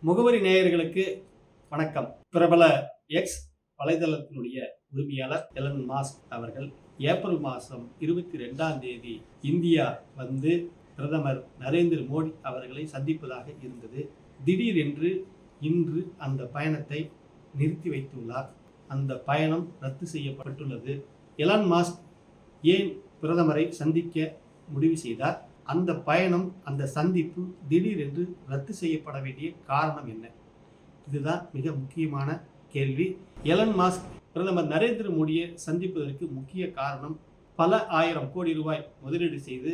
முகவரி நேயர்களுக்கு வணக்கம். பிரபல எக்ஸ் வலைதளத்தினுடைய உரிமையாளர் எலன் மாஸ்க் அவர்கள் ஏப்ரல் மாதம் 22 இந்தியா வந்து பிரதமர் நரேந்திர மோடி அவர்களை சந்திப்பதாக இருந்தது. திடீரென்று இன்று அந்த பயணத்தை நிறுத்தி வைத்துள்ளார். அந்த பயணம் ரத்து செய்யப்பட்டுள்ளது. எலன் மாஸ்க் ஏன் பிரதமரை சந்திக்க முடிவு செய்தார்? அந்த பயணம், அந்த சந்திப்பு திடீரென்று ரத்து செய்யப்பட வேண்டிய காரணம் என்ன? இதுதான் மிக முக்கியமான கேள்வி. எலன் மாஸ்க் பிரதமர் நரேந்திர மோடியை சந்திப்பதற்கு முக்கிய காரணம், பல ஆயிரம் கோடி ரூபாய் முதலீடு செய்து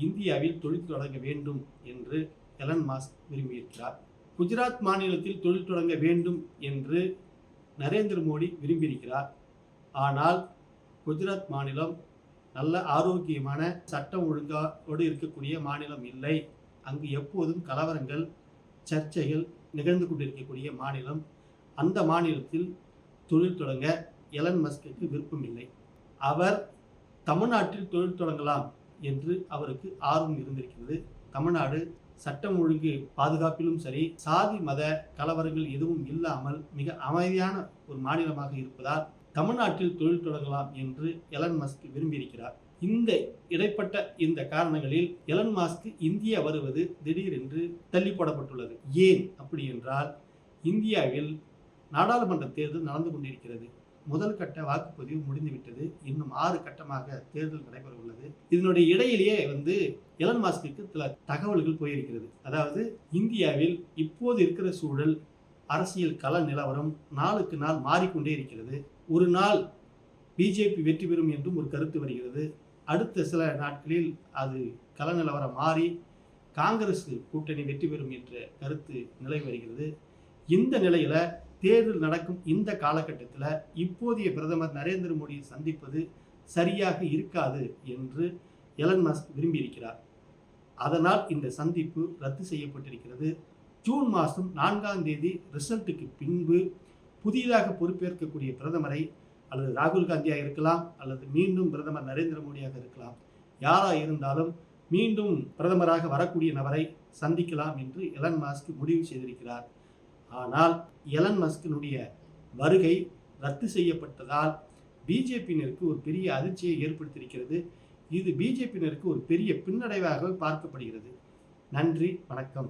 இந்தியாவில் தொழில் தொடங்க வேண்டும் என்று எலன் மாஸ்க் விரும்பியிருக்கிறார். குஜராத் மாநிலத்தில் தொழில் தொடங்க வேண்டும் என்று நரேந்திர மோடி விரும்பியிருக்கிறார். ஆனால் குஜராத் மாநிலம் நல்ல ஆரோக்கியமான சட்டம் ஒழுங்கோடு இருக்கக்கூடிய மாநிலம் இல்லை. அங்கு எப்போதும் கலவரங்கள், சர்ச்சைகள் நிகழ்ந்து கொண்டிருக்கக்கூடிய மாநிலம். அந்த மாநிலத்தில் தொழில் தொடங்க எலன் மஸ்குக்கு விருப்பம் இல்லை. அவர் தமிழ்நாட்டில் தொழில் தொடங்கலாம் என்று அவருக்கு ஆர்வம் இருந்திருக்கிறது. தமிழ்நாடு சட்டம் ஒழுங்கு பாதுகாப்பிலும் சரி, சாதி மத கலவரங்கள் எதுவும் இல்லாமல் மிக அமைதியான ஒரு மாநிலமாக இருப்பதால் தமிழ்நாட்டில் தொழில் தொடங்கலாம் என்று எலன் மஸ்க் விரும்பியிருக்கிறார். இந்த இடைப்பட்ட இந்த காரணங்களில் எலன் மாஸ்க் இந்தியா வருவது திடீரென்று தள்ளி போடப்பட்டுள்ளது. ஏன் அப்படி என்றால், இந்தியாவில் நாடாளுமன்ற தேர்தல் நடந்து கொண்டிருக்கிறது. முதல் கட்ட வாக்குப்பதிவு முடிந்துவிட்டது. இன்னும் 6 கட்டமாக தேர்தல் நடைபெற உள்ளது. இதனுடைய இடையிலேயே எலன் மாஸ்க்கு சில தகவல்கள் போயிருக்கிறது. அதாவது, இந்தியாவில் இப்போது இருக்கிற சூழல், அரசியல் கள நிலவரம் நாளுக்கு நாள் மாறிக்கொண்டே இருக்கிறது. ஒரு நாள் பிஜேபி வெற்றி பெறும் என்றும் ஒரு கருத்து வருகிறது. அடுத்த சில நாட்களில் அது கள நிலவரம் மாறி காங்கிரஸ் கூட்டணி வெற்றி பெறும் என்ற கருத்து நிலை வருகிறது. இந்த நிலையில தேர்தல் நடக்கும் இந்த காலகட்டத்தில் இப்போதைய பிரதமர் நரேந்திர மோடியை சந்திப்பது சரியாக இருக்காது என்று எலன் மஸ்க் விரும்பியிருக்கிறார். அதனால் இந்த சந்திப்பு ரத்து செய்யப்பட்டிருக்கிறது. ஜூன் மாதம் 4 ரிசல்ட்டுக்கு பின்பு புதிதாக பொறுப்பேற்கக்கூடிய பிரதமரை, அல்லது ராகுல் காந்தியாக இருக்கலாம், அல்லது மீண்டும் பிரதமர் நரேந்திர மோடியாக இருக்கலாம், யாராக இருந்தாலும் மீண்டும் பிரதமராக வரக்கூடிய நபரை சந்திக்கலாம் என்று எலன் மாஸ்க் முடிவு செய்திருக்கிறார். ஆனால் எலன் மஸ்கினுடைய வருகை ரத்து செய்யப்பட்டதால் பிஜேபியினருக்கு ஒரு பெரிய அதிர்ச்சியை ஏற்படுத்தியிருக்கிறது. இது பிஜேபியினருக்கு ஒரு பெரிய பின்னடைவாக பார்க்கப்படுகிறது. நன்றி, வணக்கம்.